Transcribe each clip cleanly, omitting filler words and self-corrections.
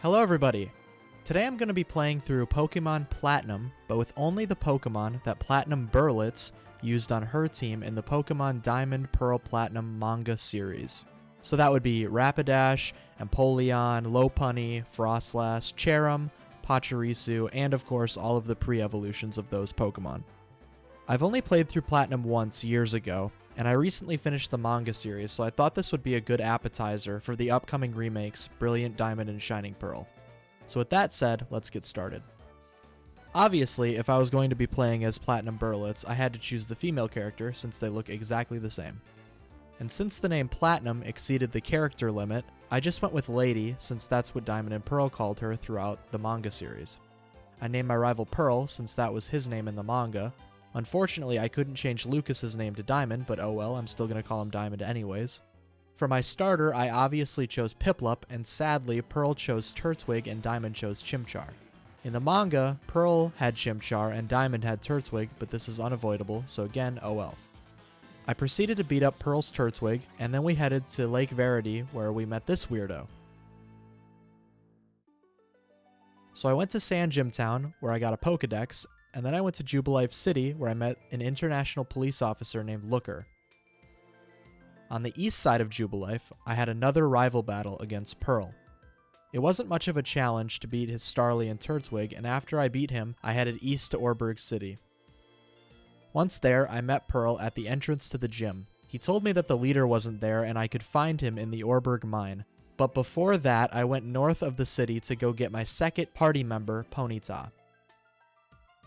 Hello everybody! Today I'm going to be playing through Pokémon Platinum, but with only the Pokémon that Platinum Berlitz used on her team in the Pokémon Diamond Pearl Platinum Manga series. So that would be Rapidash, Empoleon, Lopunny, Frostlass, Cherim, Pachirisu, and of course all of the pre-evolutions of those Pokémon. I've only played through Platinum once years ago, and I recently finished the manga series, so I thought this would be a good appetizer for the upcoming remakes, Brilliant Diamond and Shining Pearl. So with that said, let's get started. Obviously, if I was going to be playing as Platinum Berlitz, I had to choose the female character since they look exactly the same. And since the name Platinum exceeded the character limit, I just went with Lady since that's what Diamond and Pearl called her throughout the manga series. I named my rival Pearl since that was his name in the manga. Unfortunately, I couldn't change Lucas's name to Diamond, but oh well, I'm still going to call him Diamond anyways. For my starter, I obviously chose Piplup, and sadly, Pearl chose Turtwig and Diamond chose Chimchar. In the manga, Pearl had Chimchar and Diamond had Turtwig, but this is unavoidable, so again, oh well. I proceeded to beat up Pearl's Turtwig, and then we headed to Lake Verity, where we met this weirdo. So I went to Sand Gym Town, where I got a Pokedex, and then I went to Jubilife City, where I met an international police officer named Looker. On the east side of Jubilife, I had another rival battle against Pearl. It wasn't much of a challenge to beat his Starly and Turtwig, and after I beat him, I headed east to Oreburgh City. Once there, I met Pearl at the entrance to the gym. He told me that the leader wasn't there and I could find him in the Oreburgh mine. But before that, I went north of the city to go get my second party member, Ponyta.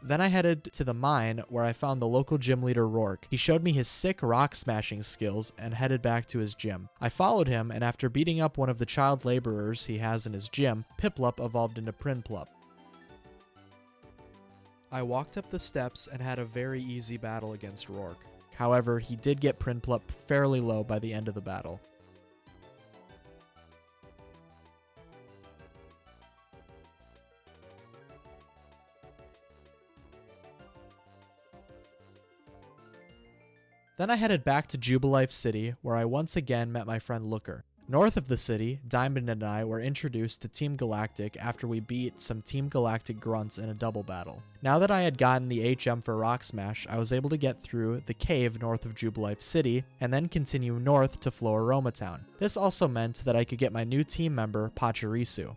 Then I headed to the mine where I found the local gym leader Rourke. He showed me his sick rock smashing skills and headed back to his gym. I followed him, and after beating up one of the child laborers he has in his gym, Piplup evolved into Prinplup. I walked up the steps and had a very easy battle against Rourke. However, he did get Prinplup fairly low by the end of the battle. Then I headed back to Jubilife City, where I once again met my friend Looker. North of the city, Diamond and I were introduced to Team Galactic after we beat some Team Galactic grunts in a double battle. Now that I had gotten the HM for Rock Smash, I was able to get through the cave north of Jubilife City, and then continue north to Floaroma Town. This also meant that I could get my new team member, Pachirisu.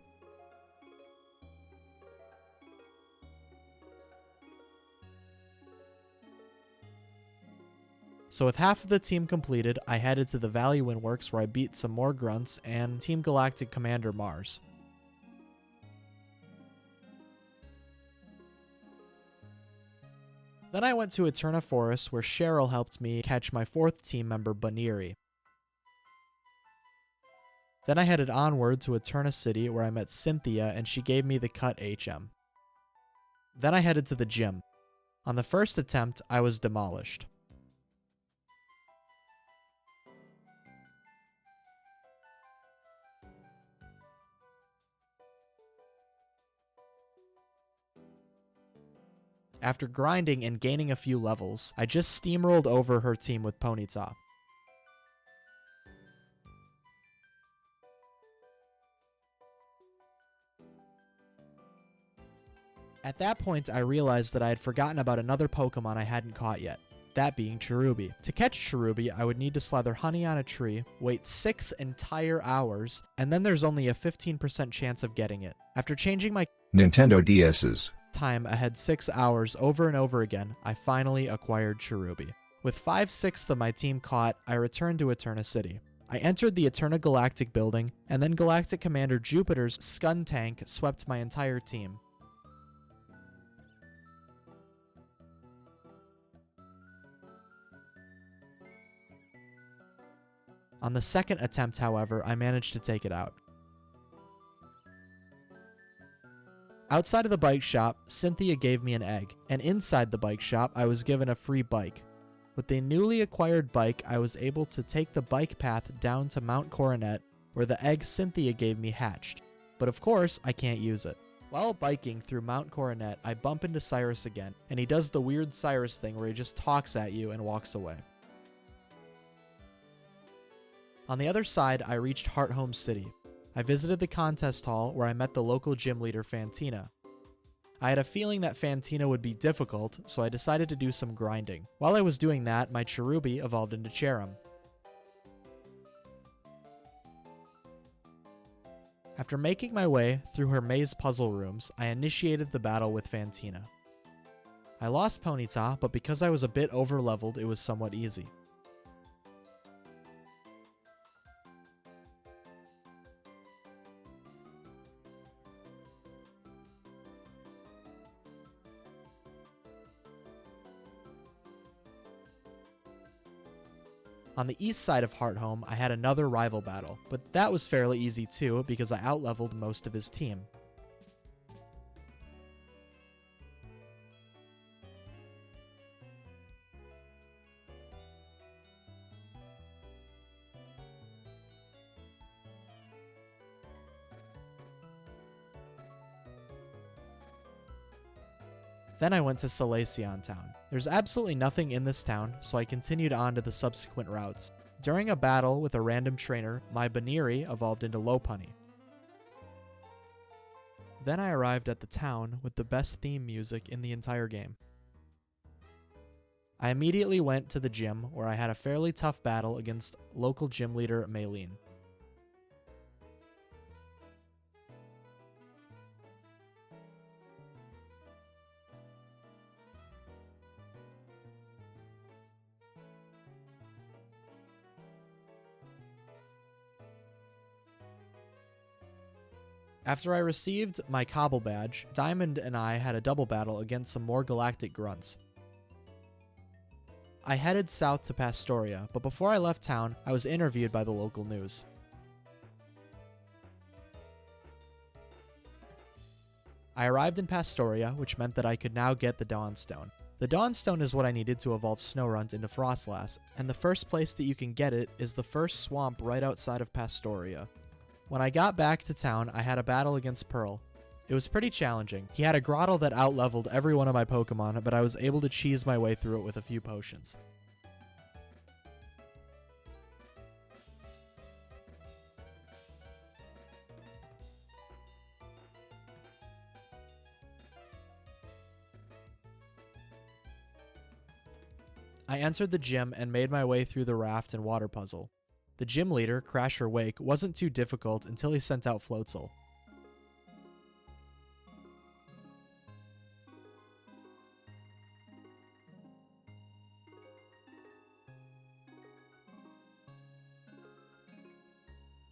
So with half of the team completed, I headed to the Valley Windworks where I beat some more grunts and Team Galactic Commander Mars. Then I went to Eterna Forest where Cheryl helped me catch my fourth team member Baniri. Then I headed onward to Eterna City where I met Cynthia and she gave me the cut HM. Then I headed to the gym. On the first attempt, I was demolished. After grinding and gaining a few levels, I just steamrolled over her team with Ponyta. At that point, I realized that I had forgotten about another Pokemon I hadn't caught yet, that being Cherubi. To catch Cherubi, I would need to slather honey on a tree, wait 6 entire hours, and then there's only a 15% chance of getting it. After changing my Nintendo DS's time ahead 6 hours over and over again, I finally acquired Cherubi. With 5/6 of my team caught, I returned to Eterna City. I entered the Eterna Galactic building, and then Galactic Commander Jupiter's Skuntank swept my entire team. On the second attempt, however, I managed to take it out. Outside of the bike shop, Cynthia gave me an egg, and inside the bike shop, I was given a free bike. With the newly acquired bike, I was able to take the bike path down to Mount Coronet, where the egg Cynthia gave me hatched. But of course, I can't use it. While biking through Mount Coronet, I bump into Cyrus again, and he does the weird Cyrus thing where he just talks at you and walks away. On the other side, I reached Hearthome City. I visited the contest hall where I met the local gym leader Fantina. I had a feeling that Fantina would be difficult, so I decided to do some grinding. While I was doing that, my Cherubi evolved into Cherim. After making my way through her maze puzzle rooms, I initiated the battle with Fantina. I lost Ponyta, but because I was a bit over-leveled, it was somewhat easy. On the east side of Hearthome, I had another rival battle, but that was fairly easy too because I outleveled most of his team. Then I went to Solaceon Town. There's absolutely nothing in this town, so I continued on to the subsequent routes. During a battle with a random trainer, my Baniri evolved into Lopunny. Then I arrived at the town with the best theme music in the entire game. I immediately went to the gym where I had a fairly tough battle against local gym leader Maylene. After I received my Cobble badge, Diamond and I had a double battle against some more galactic grunts. I headed south to Pastoria, but before I left town, I was interviewed by the local news. I arrived in Pastoria, which meant that I could now get the Dawnstone. The Dawnstone is what I needed to evolve Snorunt into Frostlass, and the first place that you can get it is the first swamp right outside of Pastoria. When I got back to town, I had a battle against Pearl. It was pretty challenging. He had a grottle that outleveled every one of my Pokemon, but I was able to cheese my way through it with a few potions. I entered the gym and made my way through the raft and water puzzle. The gym leader, Crasher Wake, wasn't too difficult until he sent out Floatzel.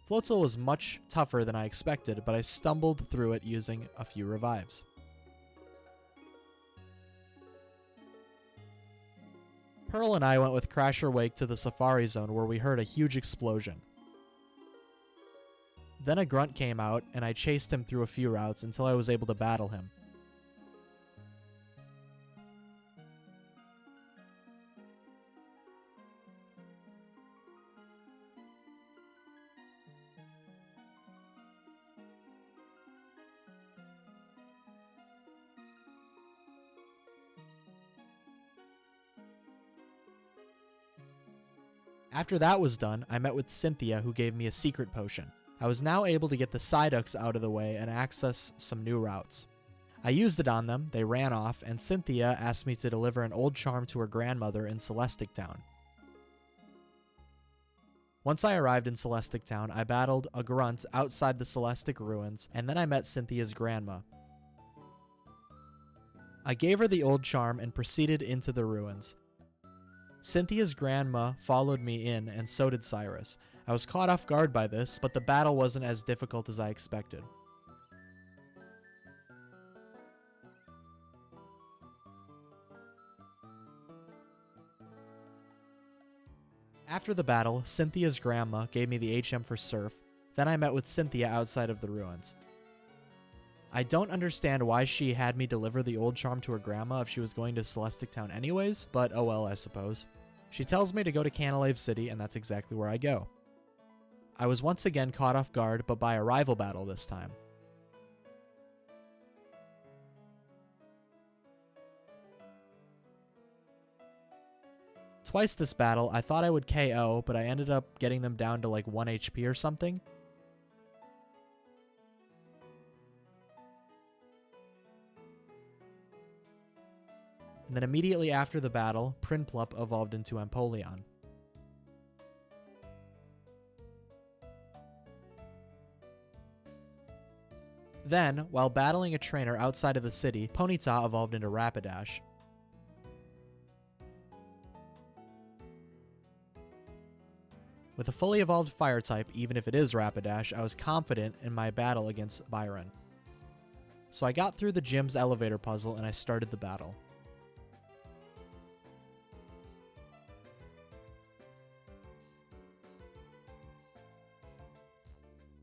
Floatzel was much tougher than I expected, but I stumbled through it using a few revives. Pearl and I went with Crasher Wake to the Safari Zone where we heard a huge explosion. Then a grunt came out, and I chased him through a few routes until I was able to battle him. After that was done, I met with Cynthia, who gave me a secret potion. I was now able to get the Psyducks out of the way and access some new routes. I used it on them, they ran off, and Cynthia asked me to deliver an old charm to her grandmother in Celestic Town. Once I arrived in Celestic Town, I battled a grunt outside the Celestic ruins, and then I met Cynthia's grandma. I gave her the old charm and proceeded into the ruins. Cynthia's grandma followed me in, and so did Cyrus. I was caught off guard by this, but the battle wasn't as difficult as I expected. After the battle, Cynthia's grandma gave me the HM for Surf, then I met with Cynthia outside of the ruins. I don't understand why she had me deliver the old charm to her grandma if she was going to Celestic Town anyways, but oh well, I suppose. She tells me to go to Canalave City, and that's exactly where I go. I was once again caught off guard, but by a rival battle this time. Twice this battle, I thought I would KO, but I ended up getting them down to like 1 HP or something. and then immediately after the battle, Prinplup evolved into Empoleon. Then, while battling a trainer outside of the city, Ponyta evolved into Rapidash. With a fully evolved fire type, even if it is Rapidash, I was confident in my battle against Byron. So I got through the gym's elevator puzzle and I started the battle.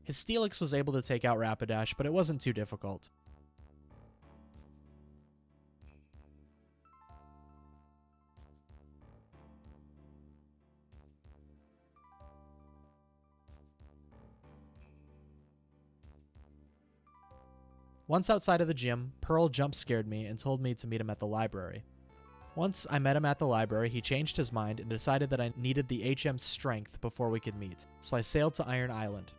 His Steelix was able to take out Rapidash, but it wasn't too difficult. Once outside of the gym, Pearl jump-scared me and told me to meet him at the library. Once I met him at the library, he changed his mind and decided that I needed the HM strength before we could meet, so I sailed to Iron Island.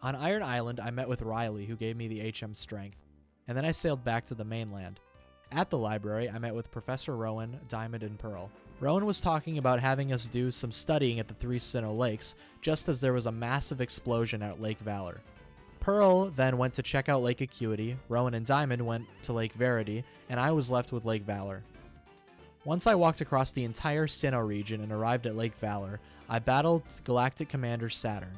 On Iron Island, I met with Riley, who gave me the HM strength, and then I sailed back to the mainland. At the library, I met with Professor Rowan, Diamond, and Pearl. Rowan was talking about having us do some studying at the Three Sinnoh Lakes, just as there was a massive explosion at Lake Valor. Pearl then went to check out Lake Acuity, Rowan and Diamond went to Lake Verity, and I was left with Lake Valor. Once I walked across the entire Sinnoh region and arrived at Lake Valor, I battled Galactic Commander Saturn.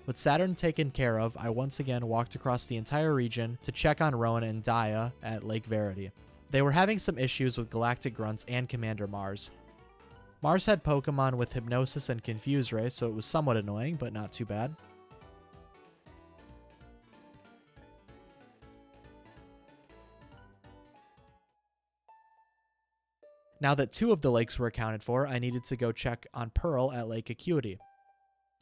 With Saturn taken care of, I once again walked across the entire region to check on Rowan and Dia at Lake Verity. They were having some issues with Galactic Grunts and Commander Mars. Mars had Pokemon with Hypnosis and Confuse Ray, so it was somewhat annoying, but not too bad. Now that 2 of the lakes were accounted for, I needed to go check on Pearl at Lake Acuity.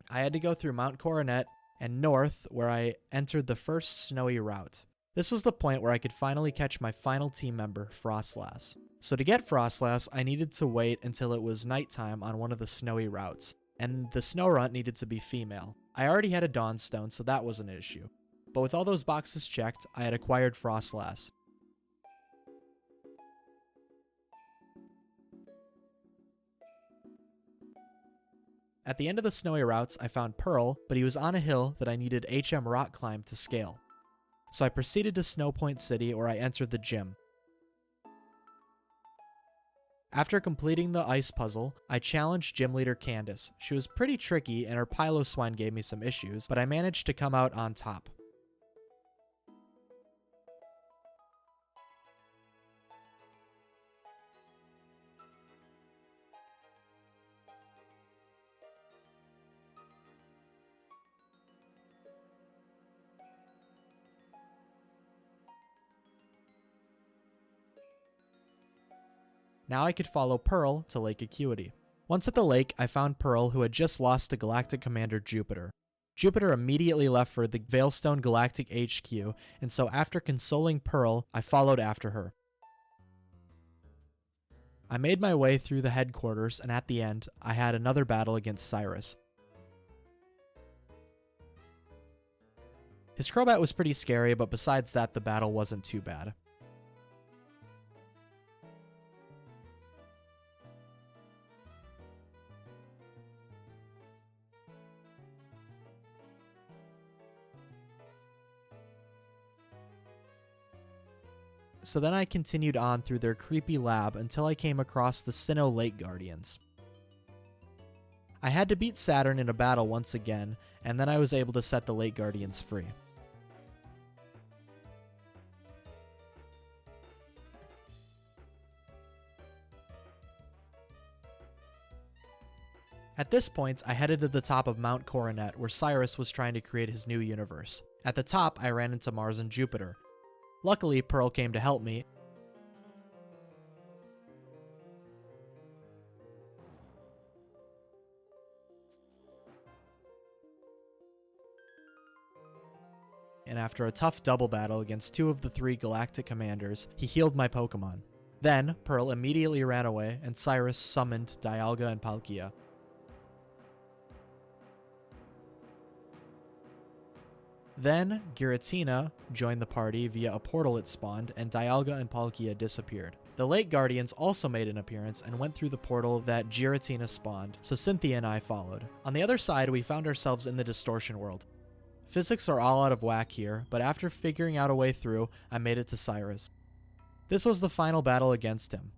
I had to go through Mount Coronet and north, where I entered the first snowy route. This was the point where I could finally catch my final team member, Frostlass. So to get Frostlass, I needed to wait until it was nighttime on one of the snowy routes, and the snow runt needed to be female. I already had a Dawnstone, so that wasn't an issue. But with all those boxes checked, I had acquired Frostlass. At the end of the snowy routes, I found Pearl, but he was on a hill that I needed HM Rock Climb to scale. So I proceeded to Snowpoint City, where I entered the gym. After completing the ice puzzle, I challenged gym leader Candace. She was pretty tricky and her Piloswine gave me some issues, but I managed to come out on top. Now I could follow Pearl to Lake Acuity. Once at the lake, I found Pearl, who had just lost to Galactic Commander Jupiter. Jupiter immediately left for the Veilstone Galactic HQ, and so after consoling Pearl, I followed after her. I made my way through the headquarters, and at the end, I had another battle against Cyrus. His Crobat was pretty scary, but besides that, the battle wasn't too bad. So then I continued on through their creepy lab until I came across the Sinnoh Lake Guardians. I had to beat Saturn in a battle once again, and then I was able to set the Lake Guardians free. At this point, I headed to the top of Mount Coronet, where Cyrus was trying to create his new universe. At the top, I ran into Mars and Jupiter. Luckily, Pearl came to help me. And after a tough double battle against 2 of the 3 galactic commanders, he healed my Pokemon. Then, Pearl immediately ran away, and Cyrus summoned Dialga and Palkia. Then, Giratina joined the party via a portal it spawned, and Dialga and Palkia disappeared. The Lake Guardians also made an appearance and went through the portal that Giratina spawned, so Cynthia and I followed. On the other side, we found ourselves in the Distortion World. Physics are all out of whack here, but after figuring out a way through, I made it to Cyrus. This was the final battle against him.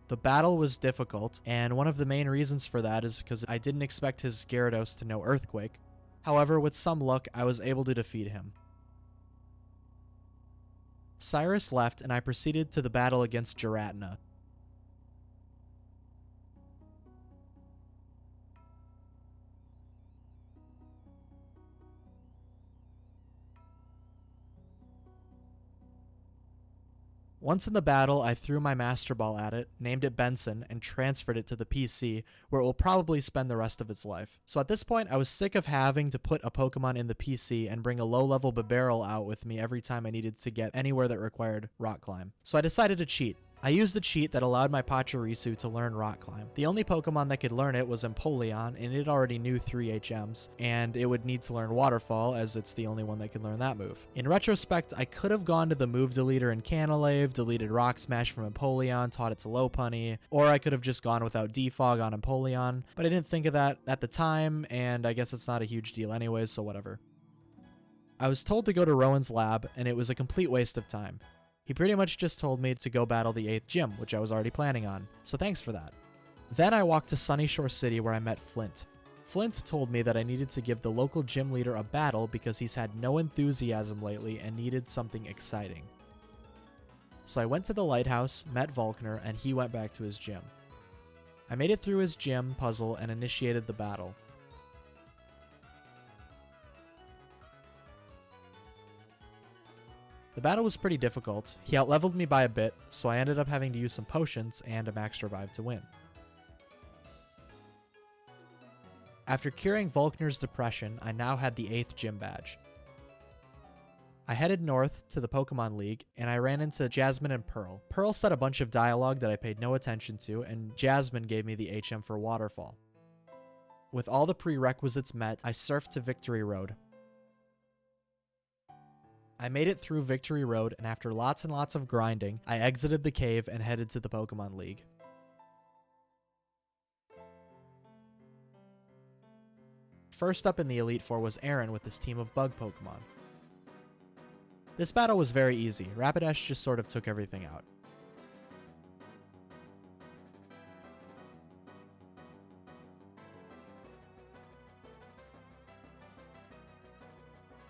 The battle was difficult, and one of the main reasons for that is because I didn't expect his Gyarados to know Earthquake. However, with some luck, I was able to defeat him. Cyrus left, and I proceeded to the battle against Giratina. Once in the battle, I threw my Master Ball at it, named it Benson, and transferred it to the PC, where it will probably spend the rest of its life. So at this point, I was sick of having to put a Pokemon in the PC and bring a low-level Bibarel out with me every time I needed to get anywhere that required Rock Climb. So I decided to cheat. I used the cheat that allowed my Pachirisu to learn Rock Climb. The only Pokemon that could learn it was Empoleon, and it already knew 3 HMs, and it would need to learn Waterfall, as it's the only one that could learn that move. In retrospect, I could have gone to the move deleter in Canalave, deleted Rock Smash from Empoleon, taught it to Lopunny, or I could have just gone without Defog on Empoleon, but I didn't think of that at the time, and I guess it's not a huge deal anyways, so whatever. I was told to go to Rowan's lab, and it was a complete waste of time. He pretty much just told me to go battle the 8th gym, which I was already planning on, so thanks for that. Then I walked to Sunyshore City where I met Flint. Flint told me that I needed to give the local gym leader a battle because he's had no enthusiasm lately and needed something exciting. So I went to the lighthouse, met Volkner, and he went back to his gym. I made it through his gym puzzle and initiated the battle. The battle was pretty difficult. He outleveled me by a bit, so I ended up having to use some potions and a max revive to win. After curing Volkner's depression, I now had the 8th gym badge. I headed north to the Pokemon League, and I ran into Jasmine and Pearl. Pearl said a bunch of dialogue that I paid no attention to, and Jasmine gave me the HM for Waterfall. With all the prerequisites met, I surfed to Victory Road. I made it through Victory Road, and after lots and lots of grinding, I exited the cave and headed to the Pokemon League. First up in the Elite Four was Aaron with his team of bug Pokemon. This battle was very easy. Rapidash just sort of took everything out.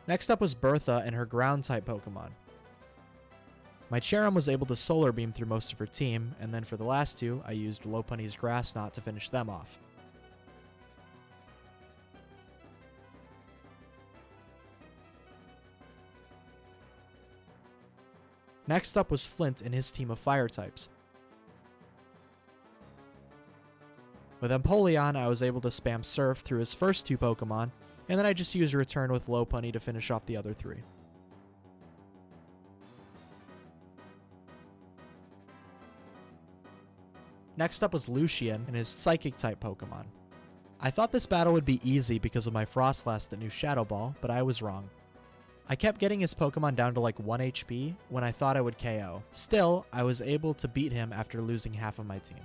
Next up was Bertha and her ground-type Pokemon. My Cherim was able to Solar Beam through most of her team, and then for the last two, I used Lopunny's Grass Knot to finish them off. Next up was Flint and his team of Fire types. With Empoleon, I was able to spam Surf through his first two Pokemon, and then I just used Return with Lopunny to finish off the other three. Next up was Lucian and his Psychic-type Pokemon. I thought this battle would be easy because of my Frostlass that knew Shadow Ball, but I was wrong. I kept getting his Pokemon down to like 1 HP when I thought I would KO. Still, I was able to beat him after losing half of my team.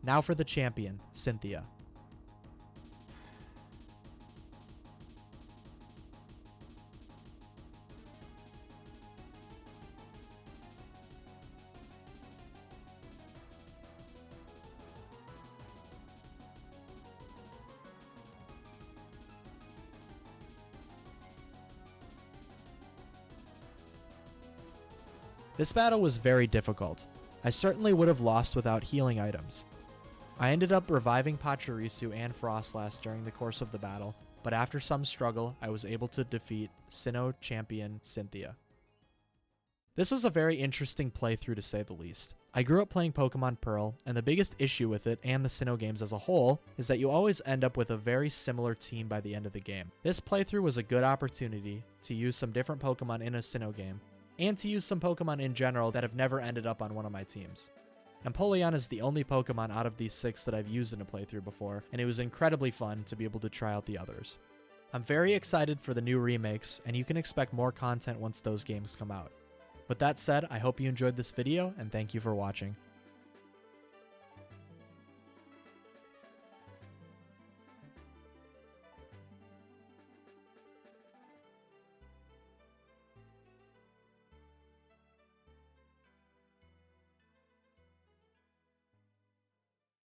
Now for the champion, Cynthia. This battle was very difficult. I certainly would have lost without healing items. I ended up reviving Pachirisu and Frostlass during the course of the battle, but after some struggle, I was able to defeat Sinnoh champion Cynthia. This was a very interesting playthrough to say the least. I grew up playing Pokemon Pearl, and the biggest issue with it and the Sinnoh games as a whole is that you always end up with a very similar team by the end of the game. This playthrough was a good opportunity to use some different Pokemon in a Sinnoh game, and to use some Pokemon in general that have never ended up on one of my teams. Empoleon is the only Pokemon out of these 6 that I've used in a playthrough before, and it was incredibly fun to be able to try out the others. I'm very excited for the new remakes, and you can expect more content once those games come out. With that said, I hope you enjoyed this video, and thank you for watching.